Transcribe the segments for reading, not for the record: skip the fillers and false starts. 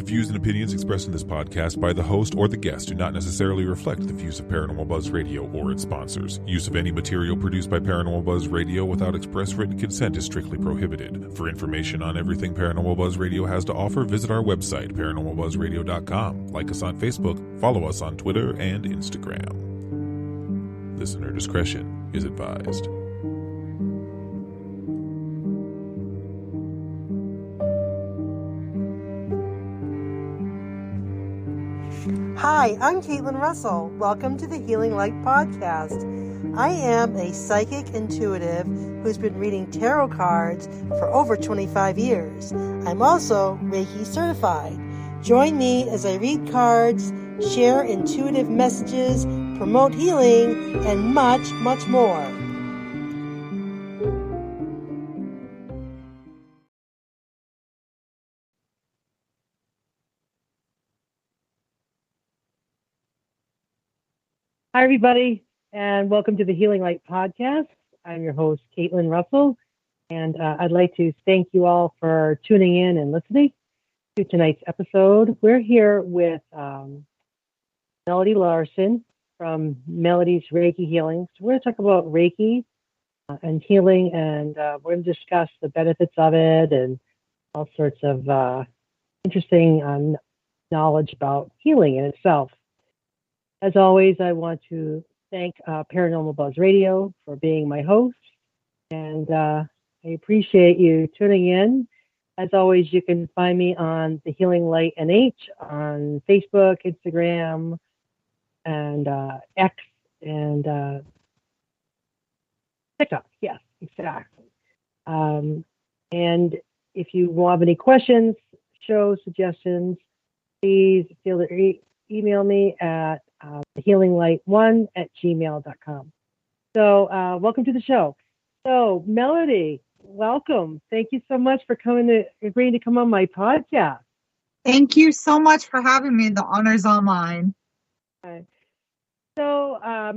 views and opinions expressed in this podcast by the host or the guest do not necessarily reflect the views of Paranormal Buzz Radio or its sponsors. Use of any material produced by Paranormal Buzz Radio without express written consent is strictly prohibited. For information on everything Paranormal Buzz Radio has to offer, visit our website, paranormalbuzzradio.com. Like us on Facebook, follow us on Twitter and Instagram. Listener discretion is advised. Hi, I'm Caitlin Russell. Welcome to the Healing Light Podcast. I am a psychic intuitive who's been reading tarot cards for over 25 years. I'm also Reiki certified. Join me as I read cards, share intuitive messages, promote healing, and much, much more. Hi, everybody, and welcome to the Healing Light Podcast. I'm your host, Caitlin Russell, and I'd like to thank you all for tuning in and listening to tonight's episode. We're here with Melody Larson from Melody's Reiki Healing. So we're going to talk about Reiki and healing, and we're going to discuss the benefits of it and all sorts of interesting knowledge about healing in itself. As always, I want to thank Paranormal Buzz Radio for being my host, and I appreciate you tuning in. As always, you can find me on the Healing Light NH on Facebook, Instagram, and X, and TikTok. Yes, exactly. And if you have any questions, show suggestions, please feel to email me at healinglight1@gmail.com. So welcome to the show. So Melody, welcome. Thank you so much for agreeing to come on my podcast. Thank you so much for having me. The honor's all mine. Okay. So I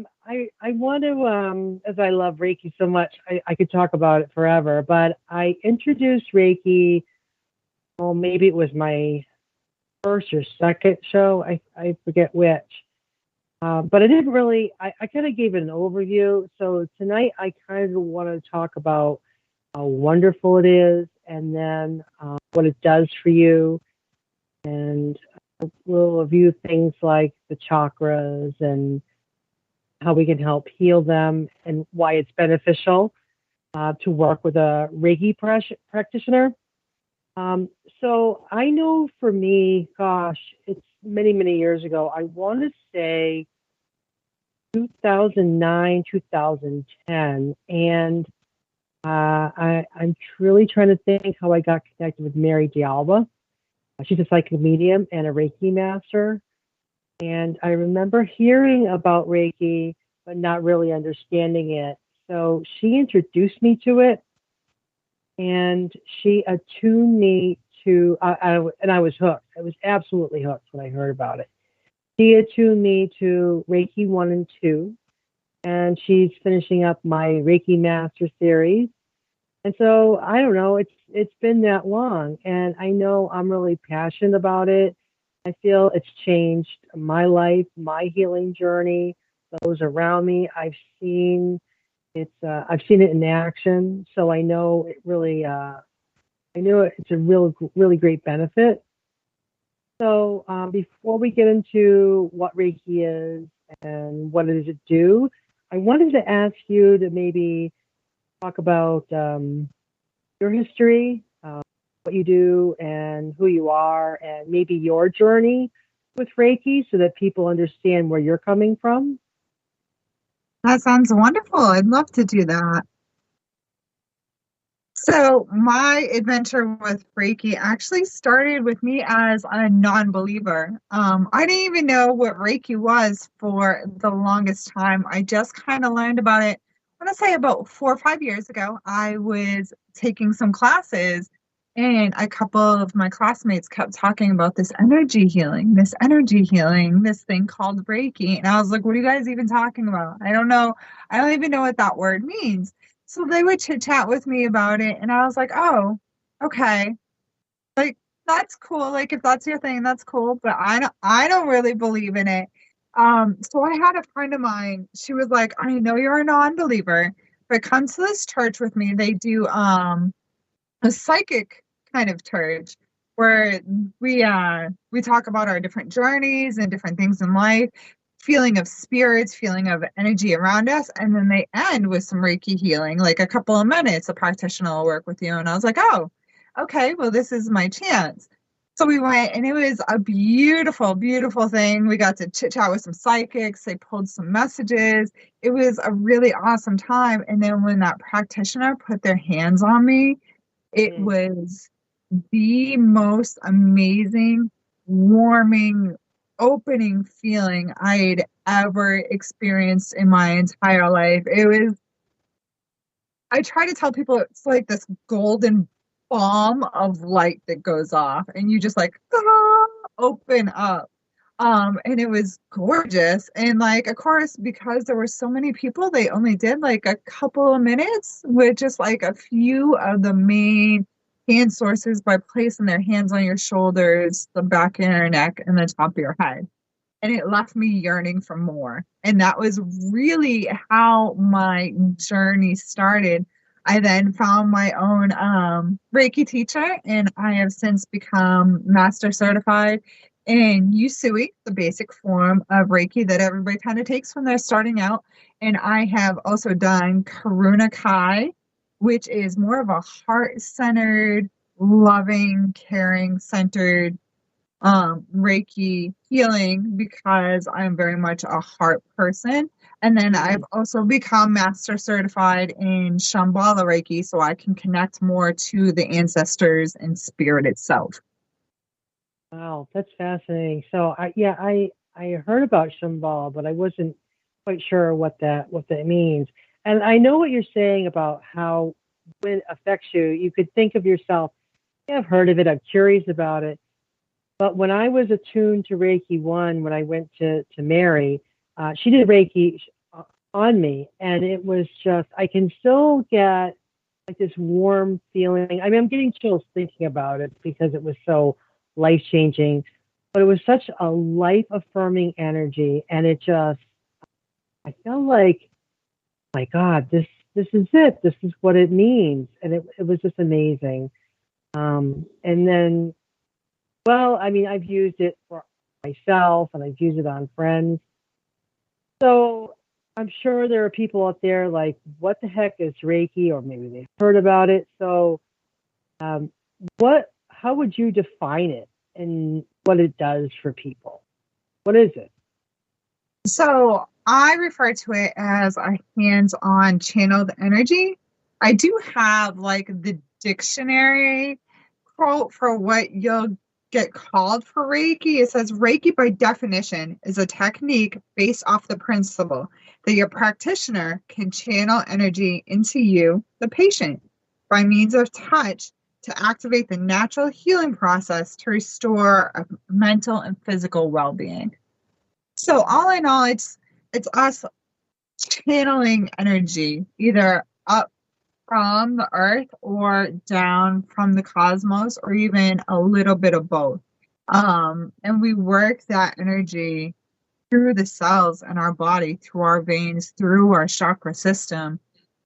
want to, as I love Reiki so much, I could talk about it forever, but I introduced Reiki, well, maybe it was my first or second show. I forget which. But I didn't really, I kind of gave it an overview. So tonight I kind of want to talk about how wonderful it is, and then what it does for you. And we'll review things like the chakras and how we can help heal them and why it's beneficial to work with a Reiki practitioner. So I know for me, gosh, it's many, many years ago. I want to say 2009, 2010. And I'm truly trying to think how I got connected with Mary D'Alba. She's a psychic medium and a Reiki master. And I remember hearing about Reiki, but not really understanding it. So she introduced me to it, and she attuned me to, and I was hooked. I was absolutely hooked when I heard about it. She attuned me to Reiki 1 and 2, and she's finishing up my Reiki Master series. And so, I don't know, it's been that long, and I know I'm really passionate about it. I feel it's changed my life, my healing journey, those around me. I've seen it in action, so I know it really, it's a really great benefit. So before we get into what Reiki is and what does it do, I wanted to ask you to maybe talk about your history, what you do and who you are, and maybe your journey with Reiki so that people understand where you're coming from. That sounds wonderful. I'd love to do that. So my adventure with Reiki actually started with me as a non-believer. I didn't even know what Reiki was for the longest time. I just kind of learned about it, I want to say about 4 or 5 years ago. I was taking some classes, and a couple of my classmates kept talking about this energy healing, this thing called Reiki. And I was like, what are you guys even talking about? I don't know. I don't even know what that word means. So they would chit chat with me about it. And I was like, oh, okay. Like, that's cool. Like if that's your thing, that's cool. But I don't really believe in it. So I had a friend of mine. She was like, I know you're a non-believer, but come to this church with me. They do a psychic kind of church where we talk about our different journeys and different things in life, feeling of spirits, feeling of energy around us, and then they end with some Reiki healing, like a couple of minutes. A practitioner will work with you, and I was like, oh, okay, well, this is my chance. So we went, and it was a beautiful, beautiful thing. We got to chit chat with some psychics. They pulled some messages. It was a really awesome time. And then when that practitioner put their hands on me, it was the most amazing, warming, opening feeling I'd ever experienced in my entire life. I try to tell people it's like this golden bomb of light that goes off, and you just like open up. And it was gorgeous. And like, of course, because there were so many people, they only did like a couple of minutes with just like a few of the main hand sources by placing their hands on your shoulders, the back of your neck, and the top of your head. And it left me yearning for more. And that was really how my journey started. I then found my own Reiki teacher, and I have since become master certified in Usui, the basic form of Reiki that everybody kind of takes when they're starting out. And I have also done Karuna Kai, which is more of a heart-centered, loving, caring, centered Reiki healing, because I'm very much a heart person. And then I've also become master certified in Shambhala Reiki, so I can connect more to the ancestors and spirit itself. Wow, that's fascinating. So I heard about Shambhala, but I wasn't quite sure what that means. And I know what you're saying about how when it affects you, you could think of yourself, yeah, I've heard of it, I'm curious about it. But when I was attuned to Reiki 1, when I went to Mary, she did Reiki on me, and it was just, I can still get like this warm feeling. I mean, I'm getting chills thinking about it because it was so life-changing, but it was such a life-affirming energy, and it just, I felt like, my God, this is it. This is what it means, and it was just amazing. And then, well, I mean, I've used it for myself, and I've used it on friends. So I'm sure there are people out there like, what the heck is Reiki? Or maybe they've heard about it. So how would you define it and what it does for people? What is it? So I refer to it as a hands-on channeled energy. I do have like the dictionary quote for what you'll get called for Reiki. It says Reiki by definition is a technique based off the principle that your practitioner can channel energy into you, the patient, by means of touch to activate the natural healing process to restore a mental and physical well-being. So all in all, it's us channeling energy either up from the earth or down from the cosmos, or even a little bit of both. And we work that energy through the cells in our body, through our veins, through our chakra system,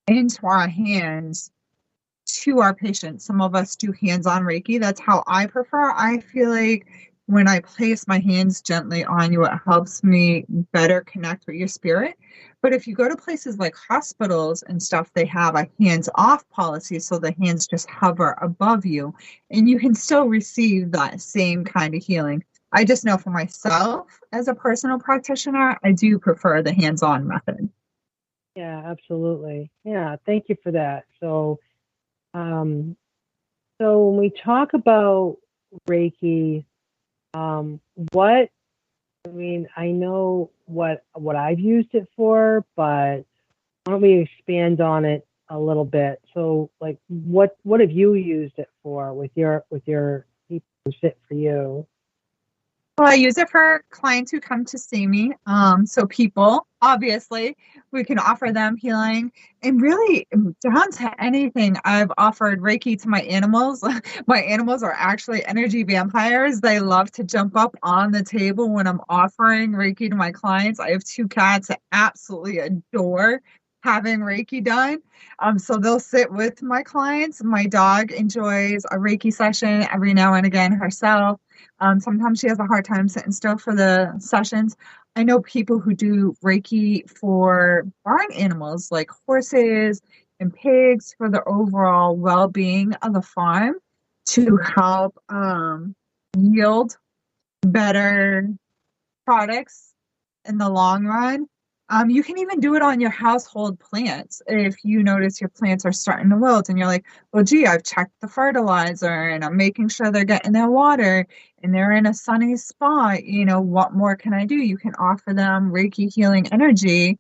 into our hands, to our patients. Some of us do hands-on Reiki. That's how I prefer. I feel like when I place my hands gently on you, it helps me better connect with your spirit. But if you go to places like hospitals and stuff, they have a hands-off policy, so the hands just hover above you, and you can still receive that same kind of healing. I just know for myself, as a personal practitioner, I do prefer the hands-on method. Yeah, absolutely. Yeah, thank you for that. So, so when we talk about Reiki, what, I mean, I know what I've used it for, but why don't we expand on it a little bit? So, like, what have you used it for with your people who sit for you? Well, I use it for clients who come to see me. So people, obviously, we can offer them healing and really down to anything. I've offered Reiki to my animals. My animals are actually energy vampires. They love to jump up on the table when I'm offering Reiki to my clients. I have two cats that absolutely adore having Reiki done. So they'll sit with my clients. My dog enjoys a Reiki session every now and again herself. Sometimes she has a hard time sitting still for the sessions. I know people who do Reiki for barn animals like horses and pigs for the overall well being of the farm to help yield better products in the long run. You can even do it on your household plants. If you notice your plants are starting to wilt and you're like, well, gee, I've checked the fertilizer and I'm making sure they're getting their water and they're in a sunny spot. What more can I do? You can offer them Reiki healing energy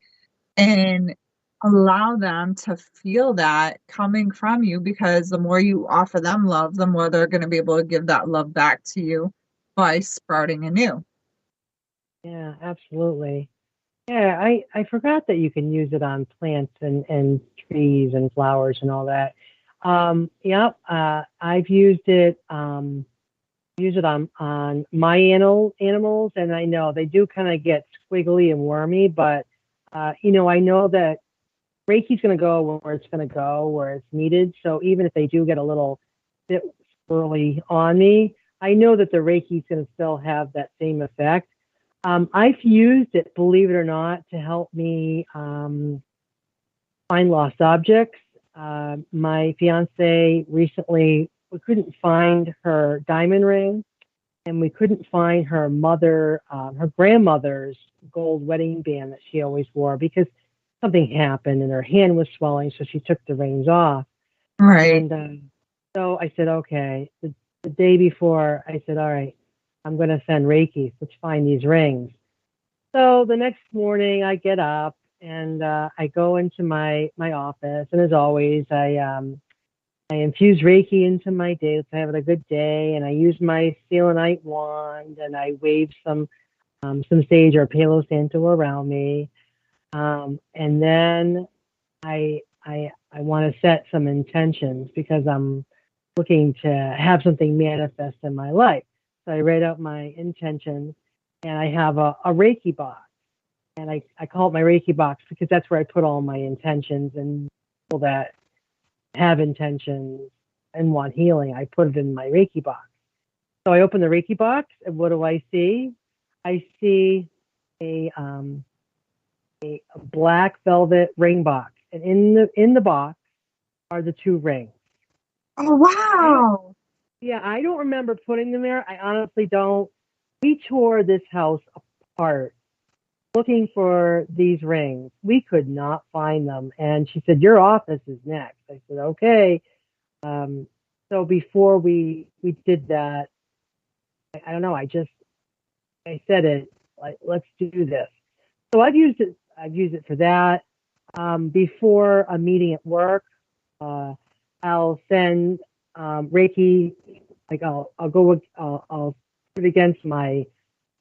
and allow them to feel that coming from you, because the more you offer them love, the more they're going to be able to give that love back to you by sprouting anew. Yeah, absolutely. Yeah, I forgot that you can use it on plants and trees and flowers and all that. Yep, I've used it on my animals, and I know they do kind of get squiggly and wormy, but I know that Reiki's going to go where it's going to go, where it's needed. So even if they do get a little bit swirly on me, I know that the Reiki's going to still have that same effect. I've used it, believe it or not, to help me find lost objects. My fiance recently, we couldn't find her diamond ring, and we couldn't find her grandmother's gold wedding band that she always wore because something happened and her hand was swelling, so she took the rings off. Right. And so I said, okay. The day before, I said, all right, I'm going to send Reiki. Let's find these rings. So the next morning, I get up and I go into my office, and as always, I infuse Reiki into my day. Let's have a good day, and I use my selenite wand, and I wave some sage or Palo Santo around me, and then I want to set some intentions because I'm looking to have something manifest in my life. So I write out my intentions, and I have a Reiki box. And I call it my Reiki box because that's where I put all my intentions, and people that have intentions and want healing, I put it in my Reiki box. So I open the Reiki box, and what do I see? I see a black velvet ring box, and in the box are the two rings. Oh, wow. I don't remember putting them there. I honestly don't. We tore this house apart looking for these rings. We could not find them. And she said, your office is next. I said, okay. So before we did that, I don't know. I said it like, let's do this. So I've used it for that. Before a meeting at work, I'll send Reiki. Like I'll put it against my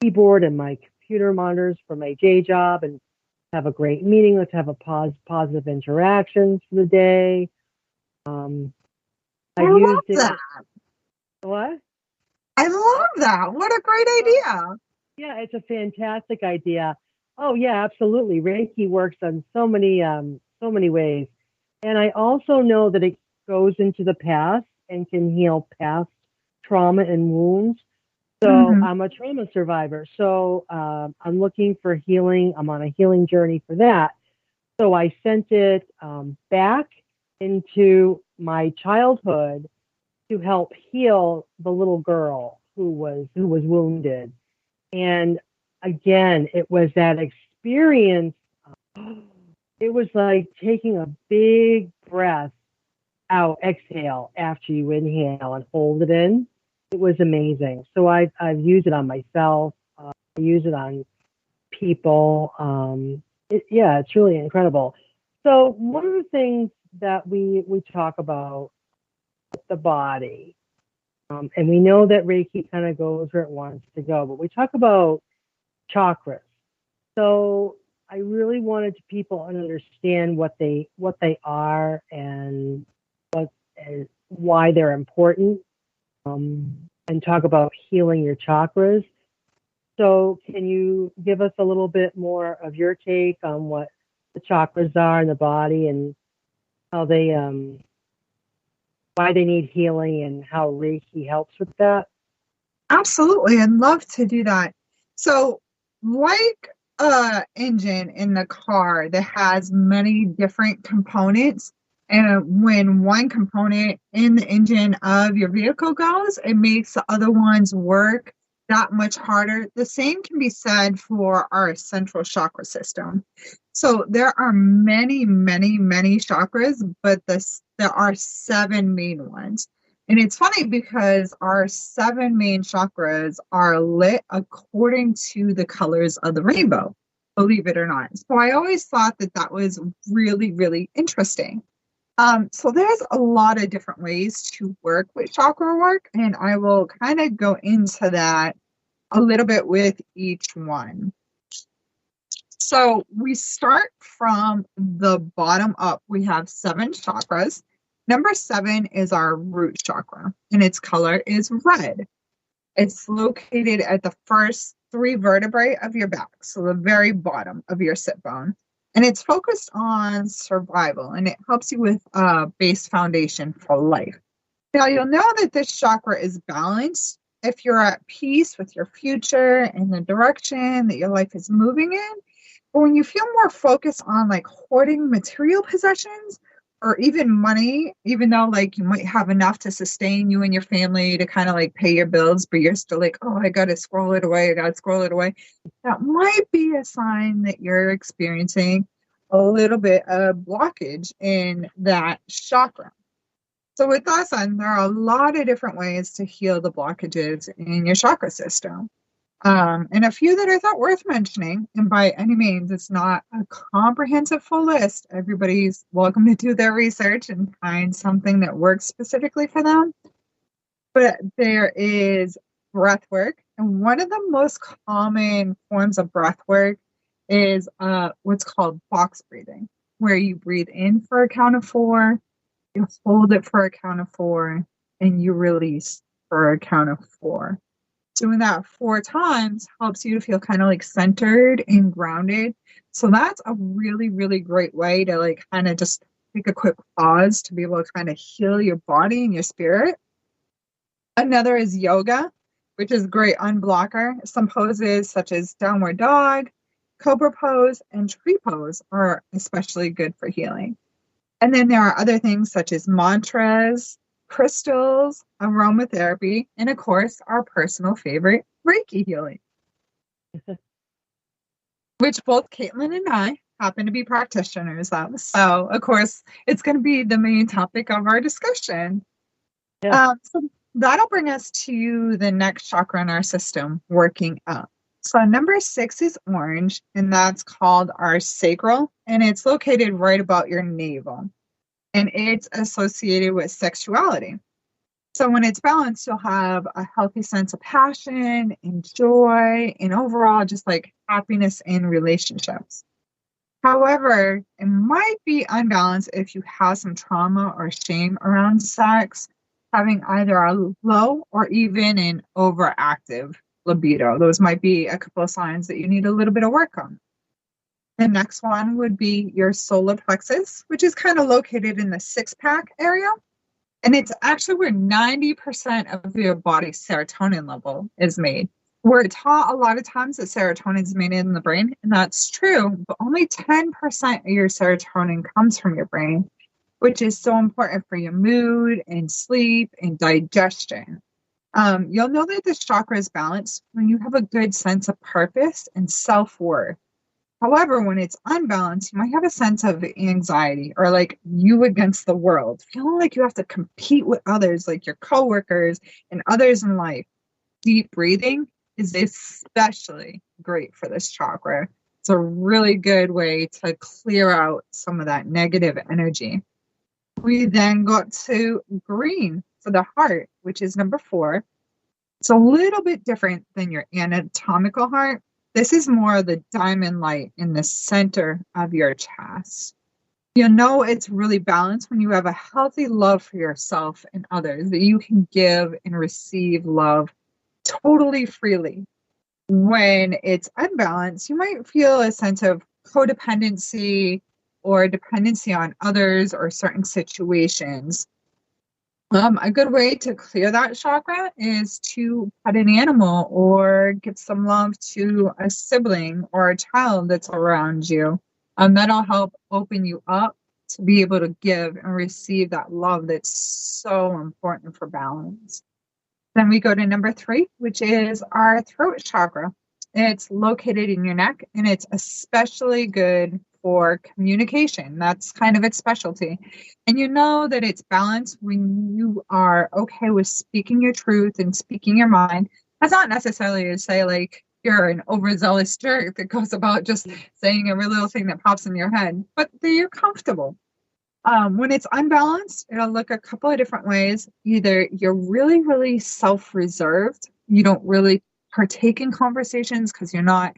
keyboard and my computer monitors for my day job and have a great meeting. Let's have a positive interactions for the day. I love that. What? I love that. What a great idea. Yeah, it's a fantastic idea. Oh yeah, absolutely. Reiki works on so many ways. And I also know that it goes into the past and can heal past trauma and wounds. So I'm a trauma survivor. So I'm looking for healing. I'm on a healing journey for that. So I sent it back into my childhood to help heal the little girl who was wounded. And again, it was that experience. It was like taking a big breath out, exhale after you inhale and hold it in. It was amazing. So I've used it on myself. I use it on people. It's really incredible. So one of the things that we talk about with the body And we know that Reiki kind of goes where it wants to go, but we talk about chakras. So I really wanted people to understand what they are and why they're important, and talk about healing your chakras. So can you give us a little bit more of your take on what the chakras are in the body and how they why they need healing and how Reiki helps with that? Absolutely. I'd love to do that. So, like a engine in the car that has many different components, and when one component in the engine of your vehicle goes, it makes the other ones work that much harder. The same can be said for our central chakra system. So there are many, many, many chakras, but there are seven main ones. And it's funny because our seven main chakras are lit according to the colors of the rainbow, believe it or not. So I always thought that that was really, really interesting. So there's a lot of different ways to work with chakra work, and I will kind of go into that a little bit with each one. So we start from the bottom up. We have seven chakras. Number 7 is our root chakra, and its color is red. It's located at the first 3 vertebrae of your back, so the very bottom of your sit bone. And it's focused on survival, and it helps you with a base foundation for life. Now, you'll know that this chakra is balanced if you're at peace with your future and the direction that your life is moving in. But when you feel more focused on like hoarding material possessions or even money, even though like you might have enough to sustain you and your family to kind of like pay your bills, but you're still like, oh, I got to scroll it away. That might be a sign that you're experiencing a little bit of blockage in that chakra. So with that said, there are a lot of different ways to heal the blockages in your chakra system. And a few that I thought worth mentioning, and by any means, it's not a comprehensive full list. Everybody's welcome to do their research and find something that works specifically for them. But there is breath work. And one of the most common forms of breath work is what's called box breathing, where you breathe in for a count of 4, you hold it for a count of 4, and you release for a count of 4. Doing that 4 times helps you to feel kind of like centered and grounded. So that's a really, really great way to like kind of just take a quick pause to be able to kind of heal your body and your spirit. Another is yoga, which is great unblocker. Some poses such as downward dog, cobra pose, and tree pose are especially good for healing. And then there are other things such as mantras, crystals, aromatherapy, and of course, our personal favorite, Reiki healing, which both Caitlin and I happen to be practitioners of. So, of course, it's going to be the main topic of our discussion. Yeah. So that'll bring us to the next chakra in our system, working up. So number 6 is orange, and that's called our sacral, and it's located right about your navel. And it's associated with sexuality. So when it's balanced, you'll have a healthy sense of passion and joy and overall just like happiness in relationships. However, it might be unbalanced if you have some trauma or shame around sex, having either a low or even an overactive libido. Those might be a couple of signs that you need a little bit of work on. The next one would be your solar plexus, which is kind of located in the 6-pack area. And it's actually where 90% of your body's serotonin level is made. We're taught a lot of times that serotonin is made in the brain, and that's true, but only 10% of your serotonin comes from your brain, which is so important for your mood and sleep and digestion. You'll know that this chakra is balanced when you have a good sense of purpose and self-worth. However, when it's unbalanced, you might have a sense of anxiety or like you against the world, feeling like you have to compete with others, like your coworkers and others in life. Deep breathing is especially great for this chakra. It's a really good way to clear out some of that negative energy. We then got to green. for the heart, which is number 4, it's a little bit different than your anatomical heart. This is more of the diamond light in the center of your chest. You know it's really balanced when you have a healthy love for yourself and others, that you can give and receive love totally freely. When it's unbalanced, you might feel a sense of codependency or dependency on others or certain situations. A good way to clear that chakra is to pet an animal or give some love to a sibling or a child that's around you. That'll help open you up to be able to give and receive that love that's so important for balance. Then we go to number 3, which is our throat chakra. It's located in your neck, and it's especially good for communication. That's kind of its specialty. And you know that it's balanced when you are okay with speaking your truth and speaking your mind. That's not necessarily to say like you're an overzealous jerk that goes about just saying every little thing that pops in your head, but that you're comfortable. When it's unbalanced, it'll look a couple of different ways. Either you're really, really self-reserved. You don't really partake in conversations because you're not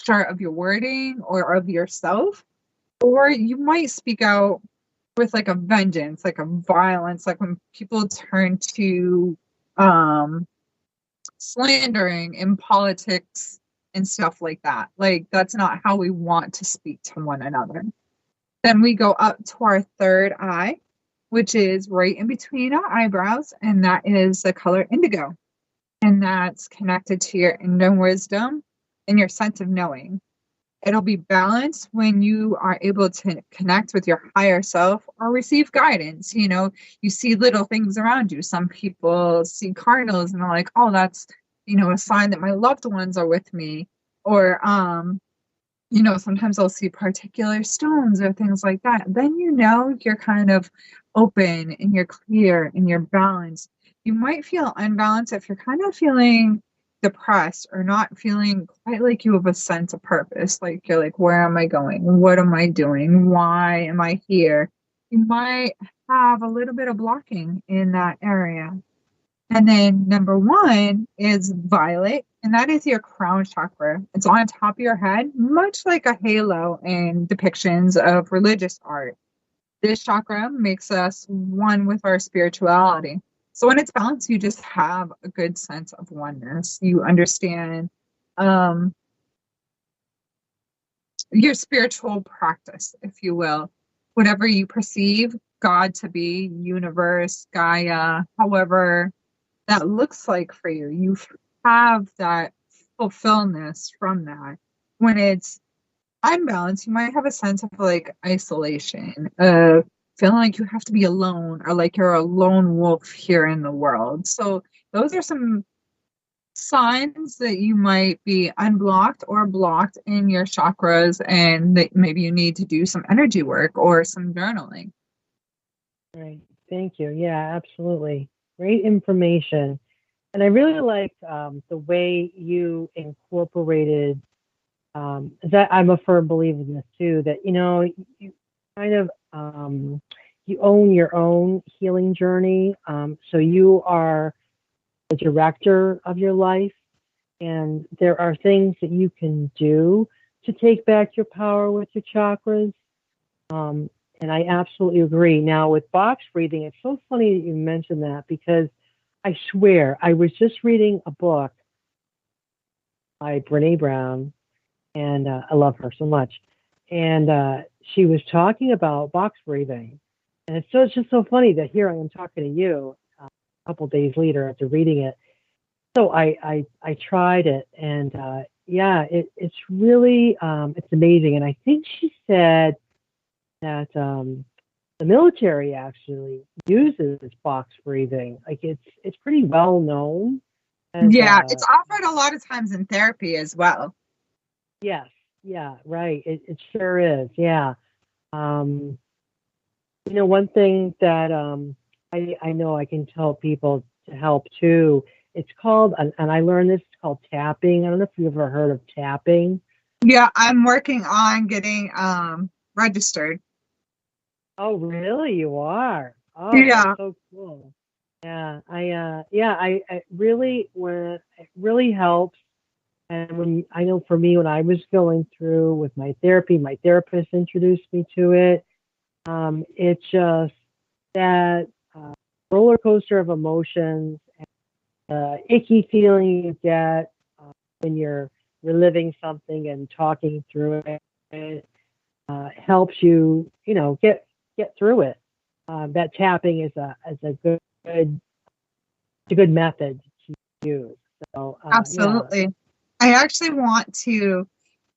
sure of your wording or of yourself. Or you might speak out with like a vengeance, like a violence, like when people turn to slandering in politics and stuff like that. Like that's not how we want to speak to one another. Then we go up to our third eye, which is right in between our eyebrows, and that is the color indigo. And that's connected to your inner wisdom and your sense of knowing. It'll be balanced when you are able to connect with your higher self or receive guidance. You know, you see little things around you. Some people see cardinals and they're like, oh, that's, a sign that my loved ones are with me. Or, sometimes I'll see particular stones or things like that. Then you're kind of open and you're clear and you're balanced. You might feel unbalanced if you're kind of feeling depressed or not feeling quite like you have a sense of purpose. Like you're like, where am I going? What am I doing? Why am I here? You might have a little bit of blocking in that area. And then number 1 is violet, and that is your crown chakra. It's on top of your head, much like a halo in depictions of religious art. This chakra makes us one with our spirituality. So when it's balanced, you just have a good sense of oneness. You understand your spiritual practice, if you will. Whatever you perceive God to be, universe, Gaia, however that looks like for you. You have that fulfillment from that. When it's unbalanced, you might have a sense of like isolation, feeling like you have to be alone or like you're a lone wolf here in the world. So those are some signs that you might be unblocked or blocked in your chakras and that maybe you need to do some energy work or some journaling. Right. Thank you. Yeah, absolutely. Great information. And I really liked the way you incorporated that. I'm a firm believer in this too, that, you kind of, you own your own healing journey. So you are the director of your life, and there are things that you can do to take back your power with your chakras. And I absolutely agree. Now with box breathing, it's so funny that you mentioned that, because I swear I was just reading a book by Brene Brown, and I love her so much. And she was talking about box breathing. And it's just so funny that here I am talking to you a couple days later after reading it. So I tried it, and it's really, it's amazing. And I think she said that the military actually uses box breathing. Like it's pretty well known. It's offered a lot of times in therapy as well. Yes. Yeah. Right. It sure is. Yeah. One thing that I know I can tell people to help too. It's called, and I learned this. It's called tapping. I don't know if you've ever heard of tapping. Yeah, I'm working on getting registered. Oh, really? You are? Oh, yeah. that's so cool. I really, when it really helps. And when I know for me, when I was going through with my therapy, my therapist introduced me to it. It's just that roller coaster of emotions, icky feeling you get when you're reliving something and talking through it. Helps you, get through it. That tapping is a good method to use. So yeah. Absolutely. I actually want to,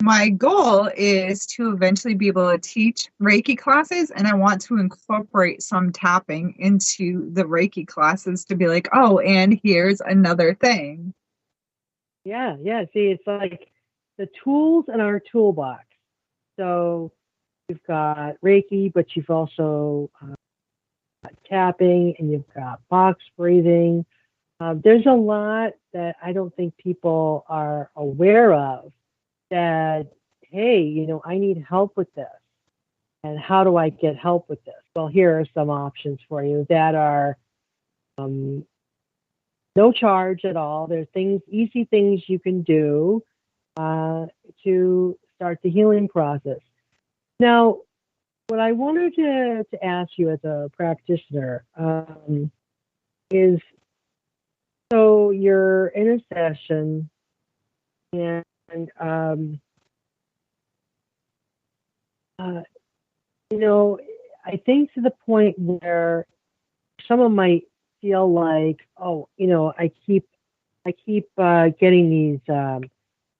my goal is to eventually be able to teach Reiki classes, and I want to incorporate some tapping into the Reiki classes to be like, oh, and here's another thing. Yeah. See, it's like the tools in our toolbox. So you've got Reiki, but you've also got tapping, and you've got box breathing. There's a lot that I don't think people are aware of that, hey, I need help with this. And how do I get help with this? Well, here are some options for you that are um, no charge at all. There's easy things you can do uh, to start the healing process. Now, what I wanted to ask you as a practitioner is, so you're in a session, and uh, you know, I think to the point where someone might feel like, oh, I keep getting these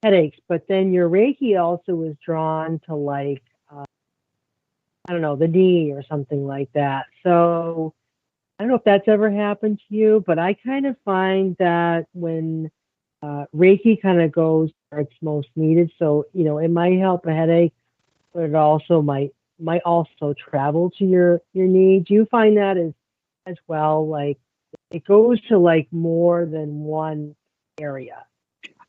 headaches, but then your Reiki also is drawn to, like, I don't know, the knee or something like that. So I don't know if that's ever happened to you, but I kind of find that when Reiki kind of goes where it's most needed, so it might help a headache, but it also might also travel to your knee. Do you find that as well? Like it goes to like more than one area.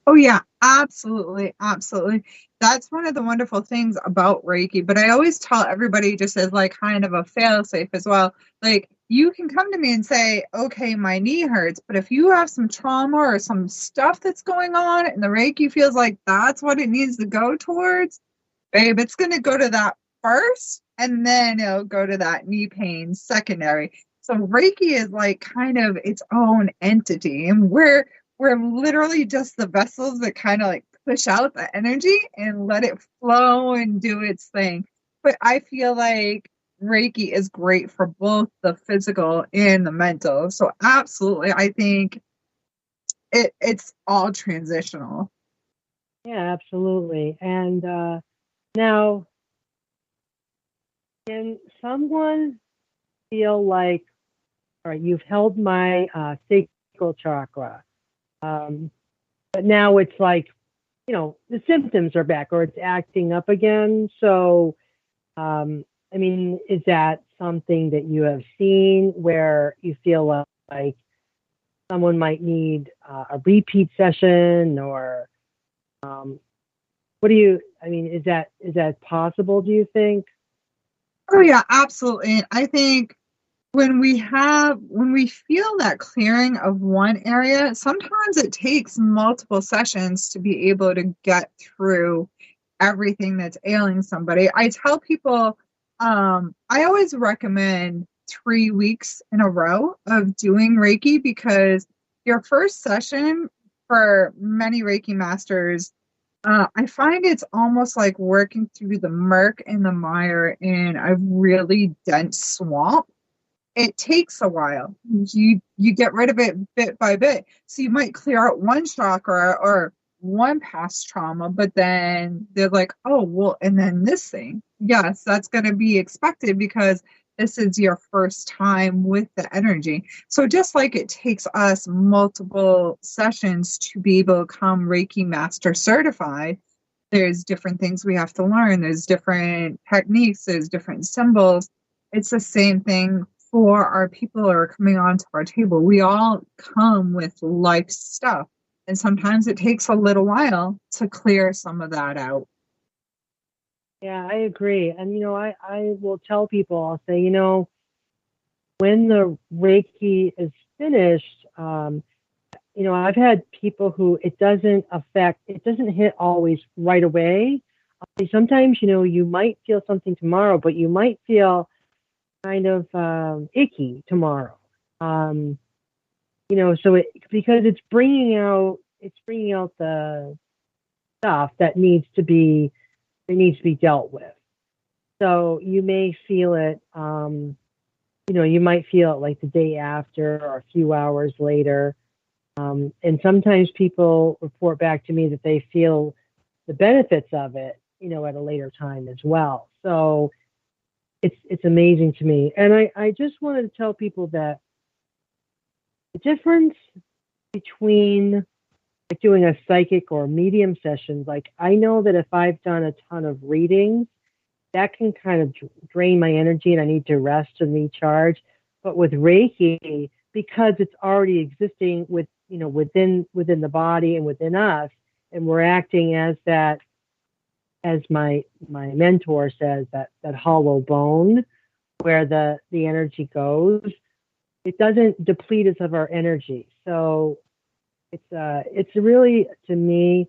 Oh yeah, absolutely, absolutely. That's one of the wonderful things about Reiki. But I always tell everybody, just as like kind of a fail safe as well, like you can come to me and say, okay, my knee hurts, but if you have some trauma or some stuff that's going on and the Reiki feels like that's what it needs to go towards, babe, it's going to go to that first, and then it'll go to that knee pain secondary. So Reiki is like kind of its own entity, and we're literally just the vessels that kind of like push out the energy and let it flow and do its thing. But I feel like Reiki is great for both the physical and the mental. So absolutely, I think it's all transitional. Yeah, absolutely. And now, can someone feel like, all right, you've held my sacral chakra, um, but now it's like, the symptoms are back or it's acting up again. So, I mean, is that something that you have seen where you feel like someone might need a repeat session, or um, I mean, is that possible, do you think? Oh yeah, absolutely. I think when we feel that clearing of one area, sometimes it takes multiple sessions to be able to get through everything that's ailing somebody. I tell people, I always recommend 3 weeks in a row of doing Reiki, because your first session for many Reiki masters, I find it's almost like working through the murk and the mire in a really dense swamp. It takes a while. You get rid of it bit by bit. So you might clear out one chakra or one past trauma, but then they're like, oh, well, and then this thing. Yes, that's going to be expected because this is your first time with the energy. So just like it takes us multiple sessions to be able to become Reiki Master certified, there's different things we have to learn. There's different techniques. There's different symbols. It's the same thing for our people who are coming onto our table. We all come with life stuff, and sometimes it takes a little while to clear some of that out. Yeah, I agree. And I will tell people, I'll say, when the Reiki is finished, I've had people who it doesn't hit always right away. Sometimes, you might feel something tomorrow, but you might feel kind of icky tomorrow. Because it's bringing out the stuff that needs to be dealt with. So you may feel it, you might feel it like the day after or a few hours later. And sometimes people report back to me that they feel the benefits of it, at a later time as well. So it's amazing to me. And I just wanted to tell people that the difference between like doing a psychic or medium session, like I know that if I've done a ton of readings, that can kind of drain my energy and I need to rest and recharge. But with Reiki, because it's already existing within the body and within us, and we're acting as that, as my mentor says, that hollow bone where the energy goes, it doesn't deplete us of our energy. So it's really, to me,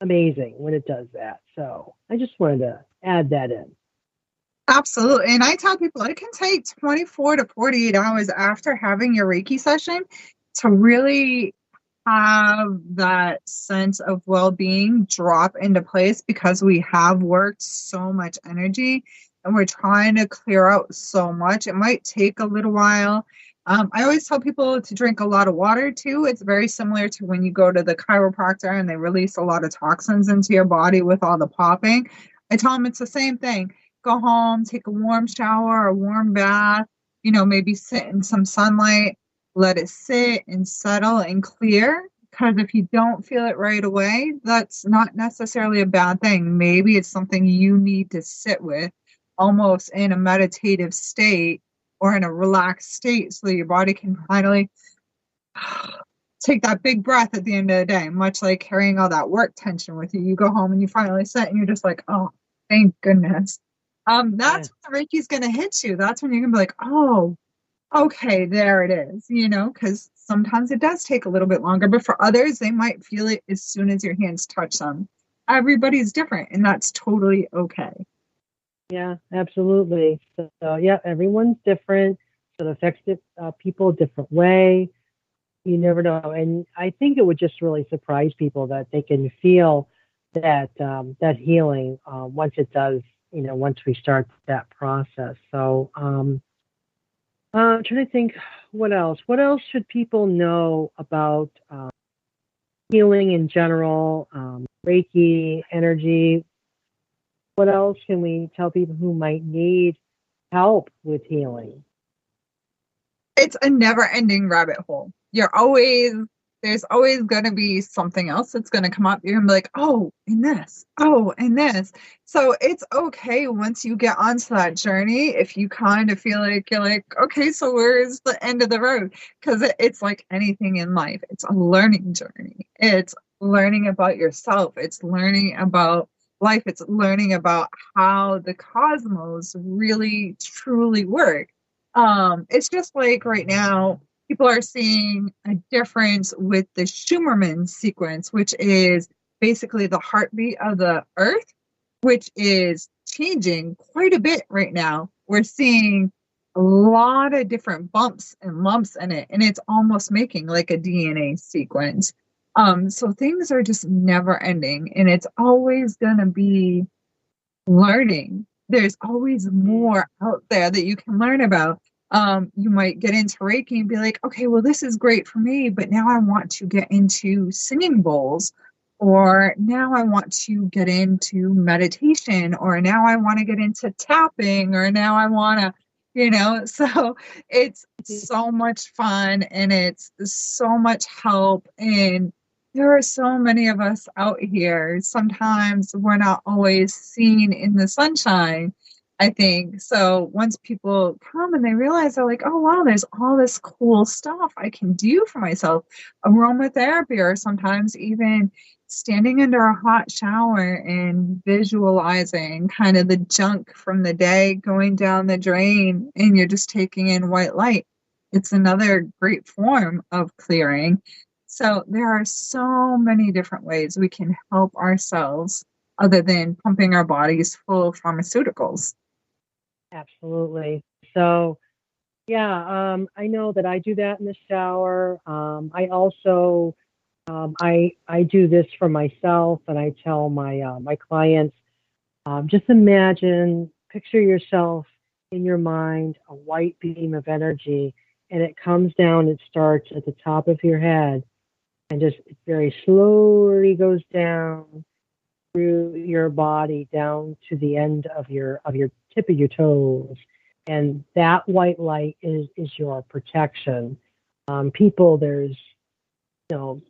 amazing when it does that. So I just wanted to add that in. Absolutely. And I tell people it can take 24 to 48 hours after having your Reiki session to really have that sense of well-being drop into place, because we have worked so much energy and we're trying to clear out so much. It might take a little while. I always tell people to drink a lot of water too. It's very similar to when you go to the chiropractor and they release a lot of toxins into your body with all the popping. I tell them it's the same thing. Go home, take a warm shower, a warm bath, maybe sit in some sunlight, let it sit and settle and clear. Because if you don't feel it right away, that's not necessarily a bad thing. Maybe it's something you need to sit with almost in a meditative state or in a relaxed state so that your body can finally take that big breath at the end of the day, much like carrying all that work tension with you. You go home and you finally sit and you're just like, oh, thank goodness. That's when Reiki's going to hit you. That's when you're going to be like, oh, okay, there it is, because sometimes it does take a little bit longer, but for others, they might feel it as soon as your hands touch them. Everybody's different, and that's totally okay. Yeah, absolutely. So yeah, everyone's different. So it affects people a different way. You never know. And I think it would just really surprise people that they can feel that healing once it does, once we start that process. So I'm trying to think what else. What else should people know about healing in general, Reiki, energy? What else can we tell people who might need help with healing? It's a never-ending rabbit hole. There's always going to be something else that's going to come up. You're going to be like, oh, and this, oh, and this. So it's okay once you get onto that journey, if you kind of feel like you're like, okay, so where's the end of the road? Because it's like anything in life. It's a learning journey. It's learning about yourself. It's learning about life. It's learning about how the cosmos really, truly work. It's just like right now, people are seeing a difference with the Schumann sequence, which is basically the heartbeat of the earth, which is changing quite a bit right now. We're seeing a lot of different bumps and lumps in it, and it's almost making like a DNA sequence. So things are just never ending, and it's always going to be learning. There's always more out there that you can learn about. You might get into Reiki and be like, okay, well, this is great for me, but now I want to get into singing bowls, or now I want to get into meditation, or now I want to get into tapping, or now I want to, so it's so much fun and it's so much help. And there are so many of us out here. Sometimes we're not always seen in the sunshine. I think. So once people come and they realize, they're like, oh, wow, there's all this cool stuff I can do for myself. Aromatherapy, or sometimes even standing under a hot shower and visualizing kind of the junk from the day going down the drain, and you're just taking in white light. It's another great form of clearing. So there are so many different ways we can help ourselves other than pumping our bodies full of pharmaceuticals. Absolutely. So, yeah, I know that I do that in the shower. I also, I do this for myself, and I tell my clients, just imagine, picture yourself in your mind, a white beam of energy, and it comes down. It starts at the top of your head, and just very slowly goes down through your body down to the end of your tip of your toes, and that white light is your protection. People, there's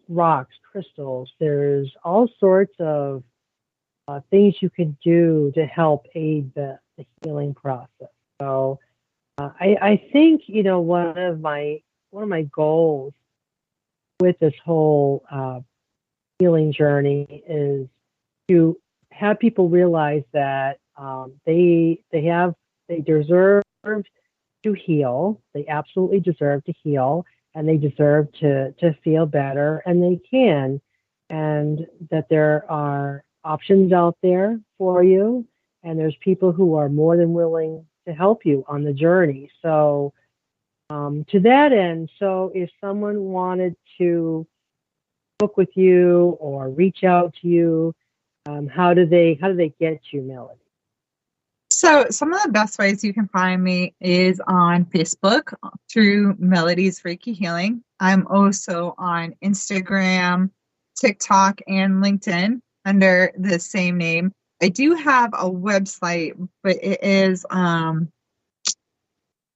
rocks, crystals, there's all sorts of things you can do to help aid the healing process. So I think one of my goals with this whole healing journey is to have people realize that they deserve to heal. They absolutely deserve to heal, and they deserve to feel better, and they can, and that there are options out there for you, and there's people who are more than willing to help you on the journey. So to that end, so if someone wanted to book with you or reach out to you, how do they get you, Melody? So some of the best ways you can find me is on Facebook through Melody's Reiki Healing. I'm also on Instagram, TikTok, and LinkedIn under the same name. I do have a website, but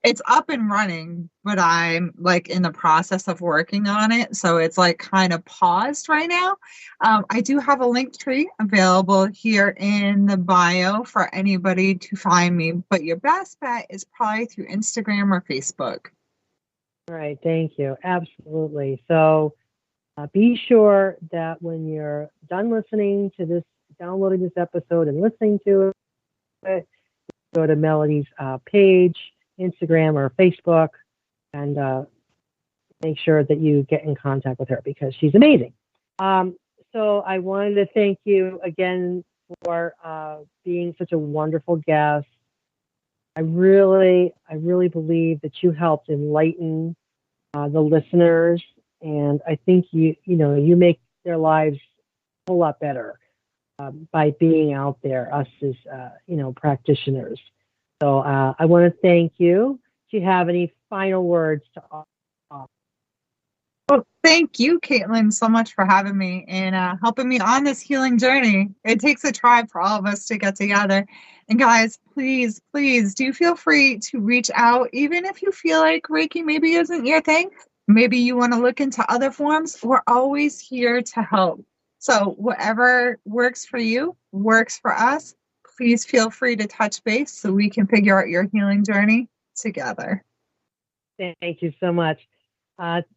it's up and running, but I'm like in the process of working on it. So it's like kind of paused right now. I do have a link tree available here in the bio for anybody to find me, but your best bet is probably through Instagram or Facebook. All right, thank you. Absolutely. So be sure that when you're done listening to this, downloading this episode and listening to it, go to Melody's page, Instagram or Facebook, and make sure that you get in contact with her because she's amazing. So I wanted to thank you again for being such a wonderful guest. I really believe that you helped enlighten the listeners, and I think you make their lives a whole lot better by being out there, us as practitioners. So I want to thank you. Do you have any final words to offer? Well, thank you, Caitlin, so much for having me and helping me on this healing journey. It takes a tribe for all of us to get together. And guys, please do feel free to reach out, even if you feel like Reiki maybe isn't your thing. Maybe you want to look into other forms. We're always here to help. So whatever works for you, works for us. Please feel free to touch base so we can figure out your healing journey together. Thank you so much.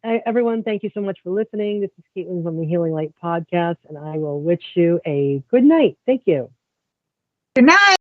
Everyone, thank you so much for listening. This is Caitlin from the Healing Light Podcast, and I will wish you a good night. Thank you. Good night.